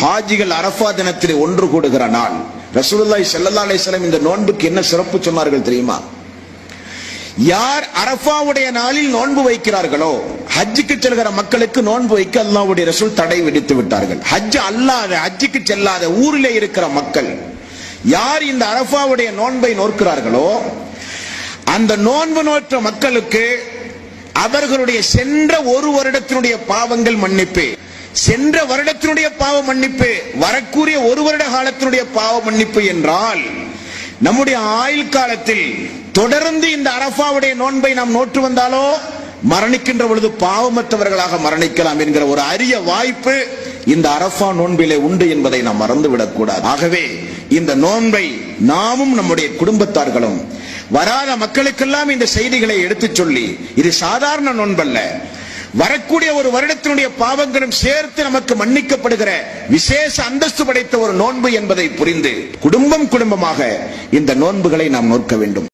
ஹாஜிகள் அரஃபா தினத்தில் ஒன்று கூடுகிற நாள். ரசூலுல்லாஹி ஸல்லல்லாஹு அலைஹி வஸல்லம் இந்த நோன்புக்கு என்ன சிறப்பு சொன்னார்கள் தெரியுமா? யார் அரஃபாவுடைய நாளில் நோன்பு வைக்கிறார்களோ, ஹஜ்ஜுக்கு செல்கிற மக்களுக்கு நோன்பு வைக்க அல்லாஹ்வுடைய ரசூல் தடை விதித்து விட்டார்கள். ஹஜ்ஜுக்கு செல்லாத ஊரிலே இருக்கிற மக்கள் யார் இந்த அரஃபாவுடைய நோன்பை நோக்கிறார்களோ, அந்த நோன்பு நோற்ற மக்களுக்கு அவர்களுடைய சென்ற ஒரு வருடத்தினுடைய பாவங்கள் மன்னிப்பு, சென்ற வருடத்தினுடைய பாவ மன்னிப்பு, வரக்கூடிய ஒரு வருட காலத்தினுடைய பாவ மன்னிப்பு என்றால், நம்முடைய ஆயுள் காலத்தில் தொடர்ந்து இந்த அரஃபாவுடைய நோன்பை நாம் நோற்று வந்தாலோ மரணிக்கின்ற பொழுது பாவமற்றவர்களாக மரணிக்கலாம் என்கிற ஒரு அரிய வாய்ப்பு இந்த அரஃபா நோன்பிலே உண்டு என்பதை நாம் மறந்துவிடக் கூடாது. ஆகவே இந்த நோன்பை நாமும் நம்முடைய குடும்பத்தார்களும் வராத மக்களுக்கெல்லாம் இந்த செய்திகளை எடுத்துச் சொல்லி, இது சாதாரண நோன்பல்ல, வரக்கூடிய ஒரு வருடத்தினுடைய பாவங்களும் சேர்த்து நமக்கு மன்னிக்கப்படுகிற விசேஷ அந்தஸ்து படைத்த ஒரு நோன்பு என்பதை புரிந்து குடும்பமாக இந்த நோன்புகளை நாம் நோக்க வேண்டும்.